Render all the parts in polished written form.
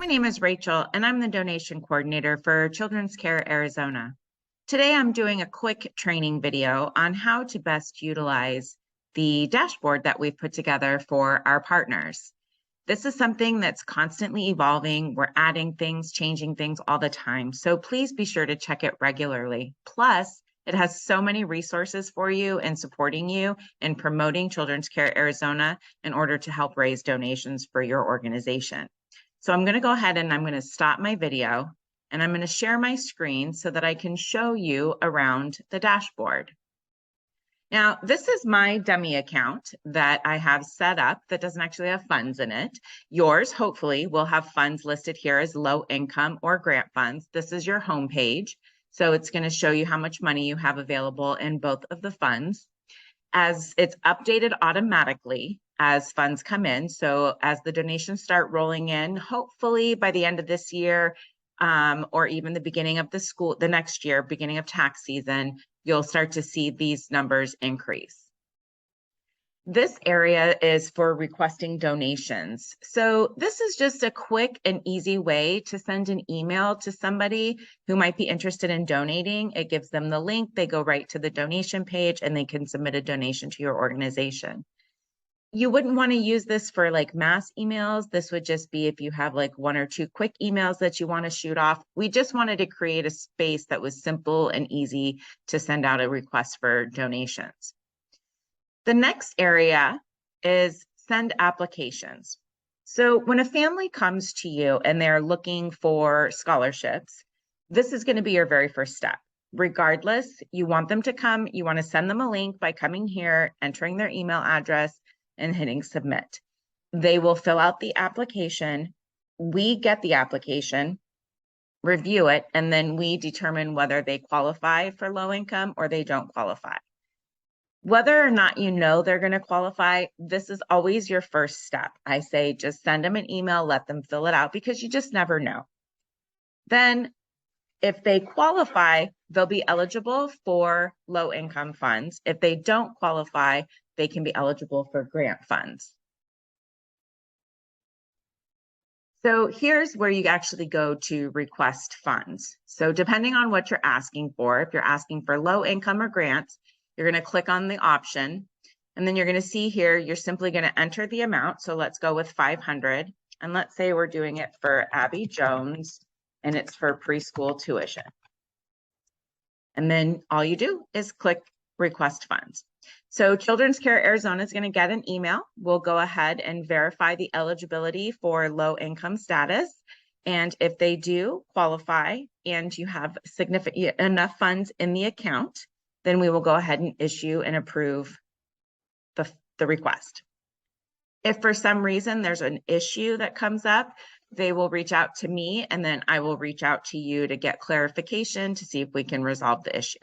name is Rachel, and I'm the donation coordinator for Children's Care Arizona. Today, I'm doing a quick training video on how to best utilize the dashboard that we've put together for our partners. This is something that's constantly evolving. We're adding things, changing things all the time. So please be sure to check it regularly. Plus, it has so many resources for you and supporting you in promoting Children's Care Arizona in order to help raise donations for your organization. So I'm going to go ahead and I'm going to stop my video and I'm going to share my screen so that I can show you around the dashboard. Now, this is my dummy account that I have set up that doesn't actually have funds in it. Yours, hopefully, will have funds listed here as low income or grant funds. This is your home page. So it's going to show you how much money you have available in both of the funds. As it's updated automatically as funds come in. So as the donations start rolling in, hopefully by the end of this year, or even the beginning of the next year, beginning of tax season, you'll start to see these numbers increase. This area is for requesting donations. So this is just a quick and easy way to send an email to somebody who might be interested in donating. It gives them the link, they go right to the donation page and they can submit a donation to your organization. You wouldn't want to use this for like mass emails. This would just be if you have like one or two quick emails that you want to shoot off. We just wanted to create a space that was simple and easy to send out a request for donations. The next area is send applications. So when a family comes to you and they're looking for scholarships, this is going to be your very first step. Regardless, you want them to come, you want to send them a link by coming here, entering their email address, and hitting submit. They will fill out the application. We get the application, review it, and then we determine whether they qualify for low income or they don't qualify. Whether or not you know they're going to qualify, this is always your first step. I say just send them an email, let them fill it out because you just never know. Then if they qualify, they'll be eligible for low income funds. If they don't qualify, they can be eligible for grant funds. So here's where you actually go to request funds. So depending on what you're asking for, if you're asking for low income or grants, you're going to click on the option, and then you're going to see here, you're simply going to enter the amount. So let's go with 500. And let's say we're doing it for Abby Jones, and it's for preschool tuition. And then all you do is click request funds. So Children's Care Arizona is going to get an email. We'll go ahead and verify the eligibility for low income status. And if they do qualify and you have significant enough funds in the account, then we will go ahead and issue and approve the request. If for some reason there's an issue that comes up, they will reach out to me and then I will reach out to you to get clarification to see if we can resolve the issue.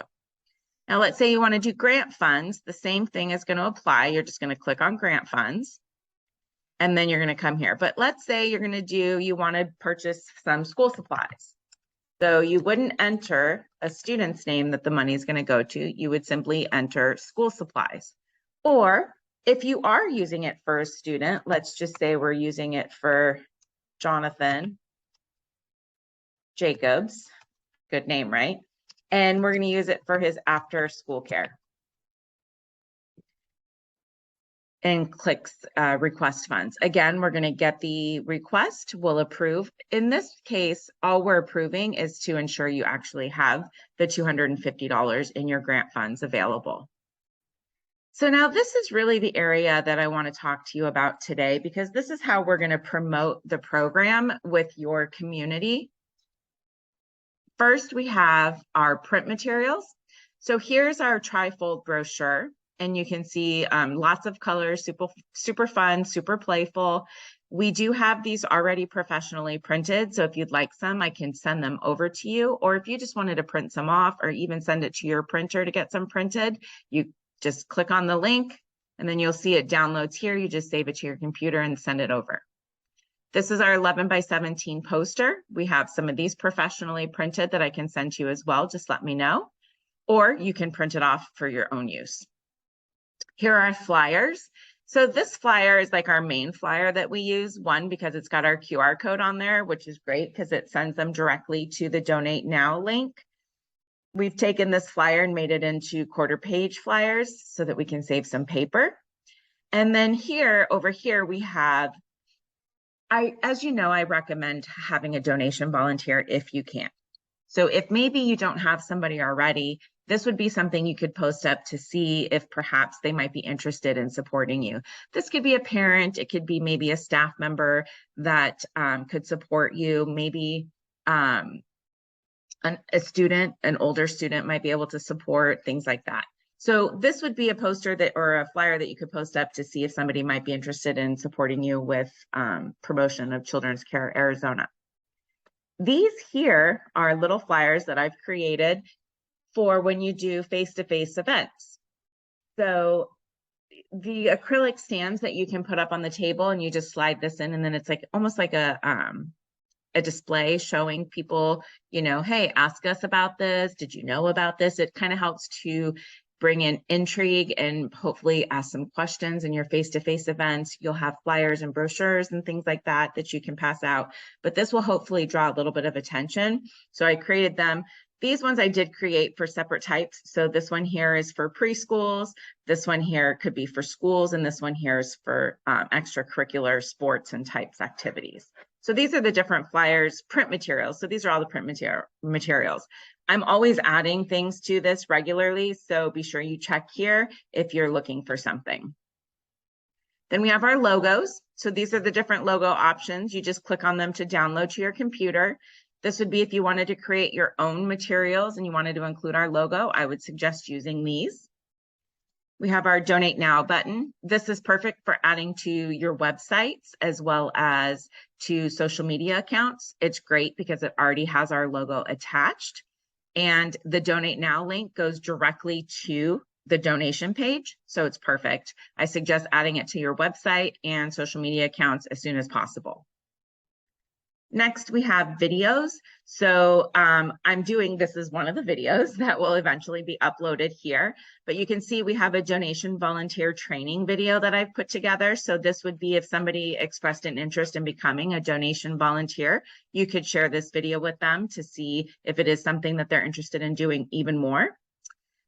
Now, let's say you want to do grant funds. The same thing is going to apply. You're just going to click on grant funds and then you're going to come here. But let's say you want to purchase some school supplies. So you wouldn't enter a student's name that the money is going to go to. You would simply enter school supplies. Or if you are using it for a student, let's just say we're using it for Jonathan Jacobs, good name, right? And we're going to use it for his after school care. And clicks request funds. Again, we're going to get the request, we'll approve. In this case, all we're approving is to ensure you actually have the $250 in your grant funds available. So now this is really the area that I want to talk to you about today, because this is how we're going to promote the program with your community. First, we have our print materials. So here's our trifold brochure. And you can see lots of colors, super fun, super playful. We do have these already professionally printed. So if you'd like some, I can send them over to you. Or if you just wanted to print some off or even send it to your printer to get some printed, you just click on the link and then you'll see it downloads here. You just save it to your computer and send it over. This is our 11 by 17 poster. We have some of these professionally printed that I can send to you as well. Just let me know. Or you can print it off for your own use. Here are flyers. So this flyer is like our main flyer that we use, one, because it's got our QR code on there, which is great because it sends them directly to the Donate Now link. We've taken this flyer and made it into quarter-page flyers so that we can save some paper. And then here, over here, we have, as you know, I recommend having a donation volunteer if you can. So if maybe you don't have somebody already, this would be something you could post up to see if perhaps they might be interested in supporting you. This could be a parent, it could be maybe a staff member that could support you, maybe a student, an older student might be able to support, things like that. So this would be a poster that, or a flyer that you could post up to see if somebody might be interested in supporting you with promotion of Children's Care Arizona. These here are little flyers that I've created for when you do face-to-face events. So the acrylic stands that you can put up on the table, and you just slide this in, and then it's like almost like a display showing people, you know, hey, ask us about this. Did you know about this? It kind of helps to bring in intrigue and hopefully ask some questions in your face-to-face events. You'll have flyers and brochures and things like that that you can pass out, but this will hopefully draw a little bit of attention. So I created them. These ones I did create for separate types. So this one here is for preschools. This one here could be for schools. And this one here is for extracurricular sports and types activities. So these are the different flyers, print materials. So these are all the print materials. I'm always adding things to this regularly, so be sure you check here if you're looking for something. Then we have our logos. So these are the different logo options. You just click on them to download to your computer. This would be if you wanted to create your own materials and you wanted to include our logo, I would suggest using these. We have our Donate Now button. This is perfect for adding to your websites as well as to social media accounts. It's great because it already has our logo attached. And the Donate Now link goes directly to the donation page, so it's perfect. I suggest adding it to your website and social media accounts as soon as possible. Next, we have videos. So this is one of the videos that will eventually be uploaded here, but you can see we have a donation volunteer training video that I've put together. So this would be if somebody expressed an interest in becoming a donation volunteer, you could share this video with them to see if it is something that they're interested in doing even more.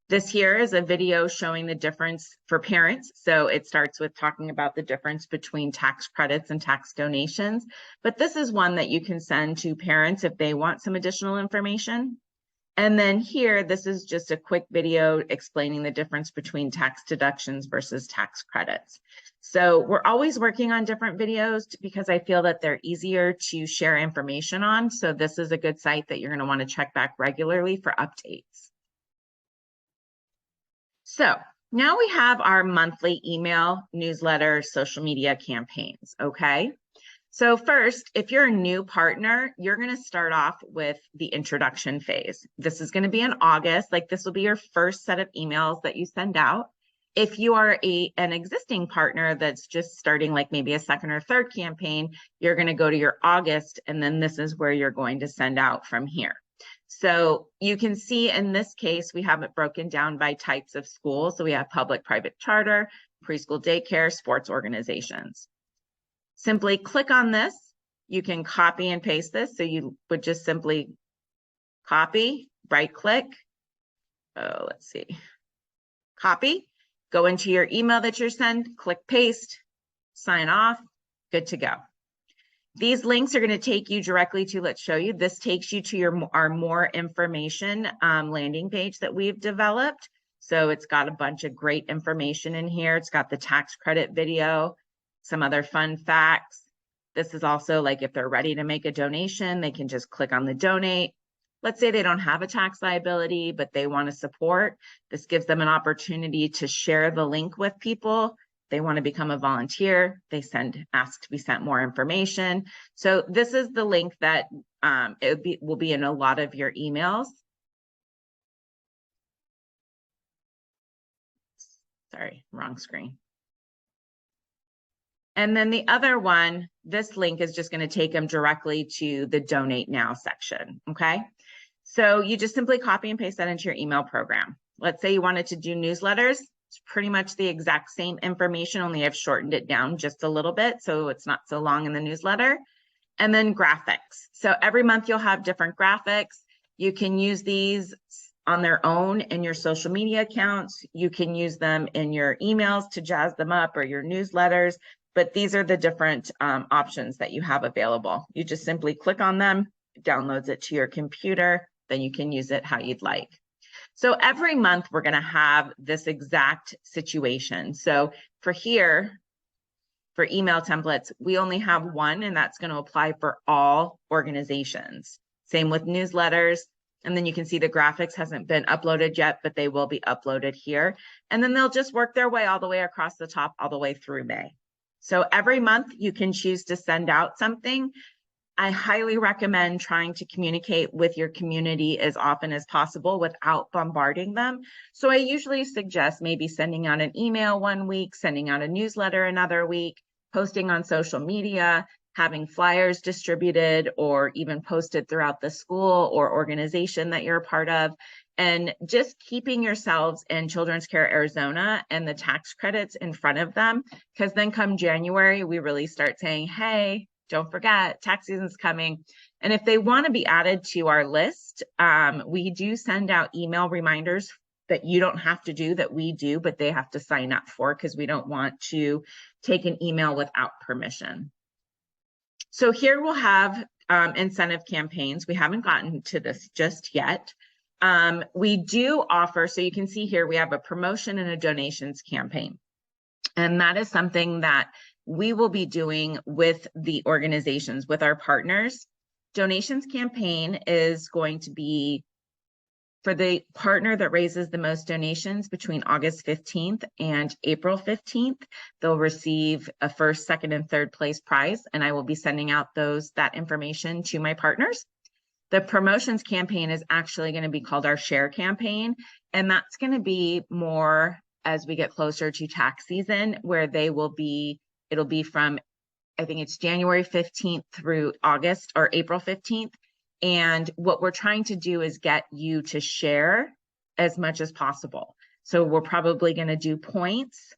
This here is a video showing the difference for parents. So it starts with talking about the difference between tax credits and tax donations. But this is one that you can send to parents if they want some additional information. And then here, this is just a quick video explaining the difference between tax deductions versus tax credits. So we're always working on different videos because I feel that they're easier to share information on. So this is a good site that you're going to want to check back regularly for updates. So now we have our monthly email, newsletter, social media campaigns, okay? So first, if you're a new partner, you're gonna start off with the introduction phase. This is gonna be in August, like this will be your first set of emails that you send out. If you are an existing partner that's just starting like maybe a second or third campaign, you're gonna go to your August, and then this is where you're going to send out from here. So you can see in this case, we have it broken down by types of schools. So we have public, private, charter, preschool, daycare, sports organizations. Simply click on this. You can copy and paste this. So you would just simply copy, right click. Oh, let's see. Copy, go into your email that you're sent, click paste, sign off, good to go. These links are going to take you directly to, let's show you, this takes you to our more information landing page that we've developed. So it's got a bunch of great information in here. It's got the tax credit video, some other fun facts. This is also like if they're ready to make a donation, they can just click on the donate. Let's say they don't have a tax liability, but they want to support. This gives them an opportunity to share the link with people. They want to become a volunteer, they ask to be sent more information. So this is the link that will be in a lot of your emails. Sorry, wrong screen. And then the other one, this link is just going to take them directly to the Donate Now section, okay? So you just simply copy and paste that into your email program. Let's say you wanted to do newsletters. It's pretty much the exact same information, only I've shortened it down just a little bit so it's not so long in the newsletter. And then graphics. So every month you'll have different graphics. You can use these on their own in your social media accounts. You can use them in your emails to jazz them up, or your newsletters. But these are the different options that you have available. You just simply click on them, it downloads it to your computer, then you can use it how you'd like. So every month we're going to have this exact situation. So for here, for email templates, we only have one, and that's going to apply for all organizations. Same with newsletters. And then you can see the graphics hasn't been uploaded yet, but they will be uploaded here. And then they'll just work their way all the way across the top, all the way through May. So every month you can choose to send out something. I highly recommend trying to communicate with your community as often as possible without bombarding them. So I usually suggest maybe sending out an email one week, sending out a newsletter another week, posting on social media, having flyers distributed or even posted throughout the school or organization that you're a part of, and just keeping yourselves and Children's Care Arizona and the tax credits in front of them, because then come January, we really start saying, hey, don't forget, tax season's coming. And if they want to be added to our list, we do send out email reminders that you don't have to do, that we do, but they have to sign up for, because we don't want to take an email without permission. So here we'll have incentive campaigns. We haven't gotten to this just yet. We do offer, so you can see here, we have a promotion and a donations campaign. And that is something that we will be doing with the organizations, with our partners. Donations campaign is going to be for the partner that raises the most donations between August 15th and April 15th. They'll receive a first, second, and third place prize, and I will be sending out that information to my partners. The promotions campaign is actually going to be called our share campaign, and that's going to be more as we get closer to tax season, where it'll be from, I think it's January 15th through August or April 15th. And what we're trying to do is get you to share as much as possible. So we're probably going to do points,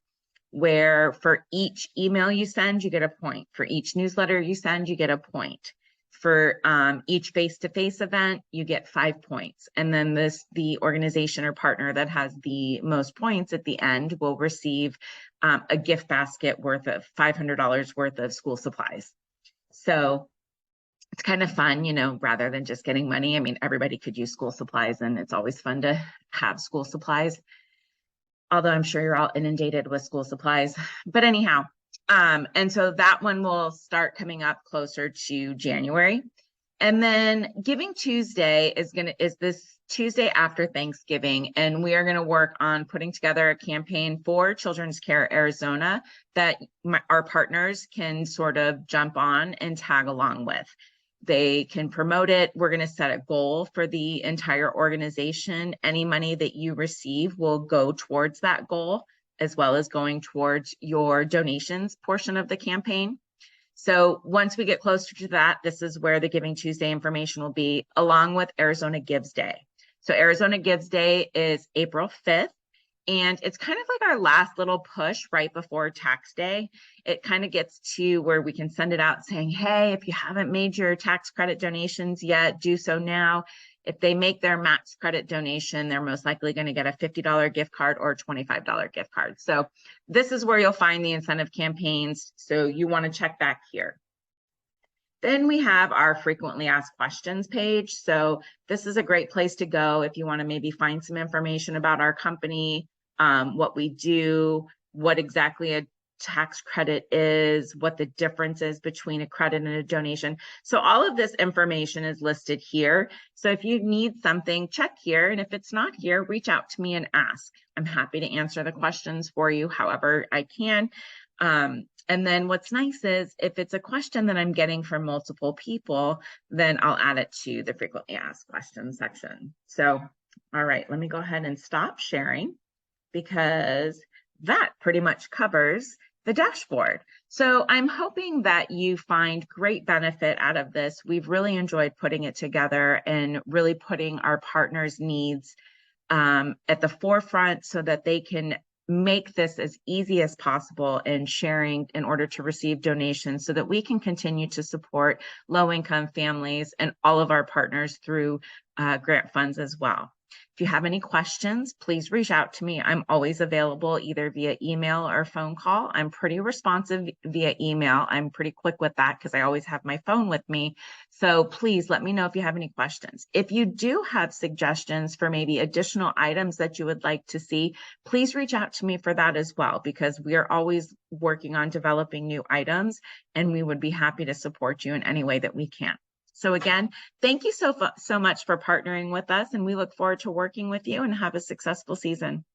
where for each email you send, you get a point. For each newsletter you send, you get a point. For each face-to-face event, you get 5 points. And then the organization or partner that has the most points at the end will receive a gift basket worth of $500 worth of school supplies. So it's kind of fun, rather than just getting money. I mean, everybody could use school supplies, and it's always fun to have school supplies. Although I'm sure you're all inundated with school supplies. But anyhow, and so that one will start coming up closer to January. And then Giving Tuesday is this Tuesday after Thanksgiving, and we are going to work on putting together a campaign for Children's Care Arizona that our partners can sort of jump on and tag along with. They can promote it. We're going to set a goal for the entire organization. Any money that you receive will go towards that goal, as well as going towards your donations portion of the campaign. So once we get closer to that, this is where the Giving Tuesday information will be, along with Arizona Gives Day. So Arizona Gives Day is April 5th. And it's kind of like our last little push right before tax day. It kind of gets to where we can send it out saying, hey, if you haven't made your tax credit donations yet, do so now. If they make their max credit donation, they're most likely going to get a $50 gift card or a $25 gift card. So this is where you'll find the incentive campaigns. So you want to check back here. Then we have our frequently asked questions page. So this is a great place to go if you want to maybe find some information about our company, what we do, what exactly a tax credit is, what the difference is between a credit and a donation. So all of this information is listed here. So if you need something, check here. And if it's not here, reach out to me and ask. I'm happy to answer the questions for you however I can. And then what's nice is if it's a question that I'm getting from multiple people, then I'll add it to the frequently asked questions section. So, all right, let me go ahead and stop sharing, because that pretty much covers the dashboard. So I'm hoping that you find great benefit out of this. We've really enjoyed putting it together and really putting our partners' needs at the forefront so that they can make this as easy as possible in sharing in order to receive donations so that we can continue to support low-income families and all of our partners through grant funds as well. If you have any questions, please reach out to me. I'm always available either via email or phone call. I'm pretty responsive via email. I'm pretty quick with that because I always have my phone with me. So please let me know if you have any questions. If you do have suggestions for maybe additional items that you would like to see, please reach out to me for that as well, because we are always working on developing new items and we would be happy to support you in any way that we can. So again, thank you so much for partnering with us, and we look forward to working with you and have a successful season.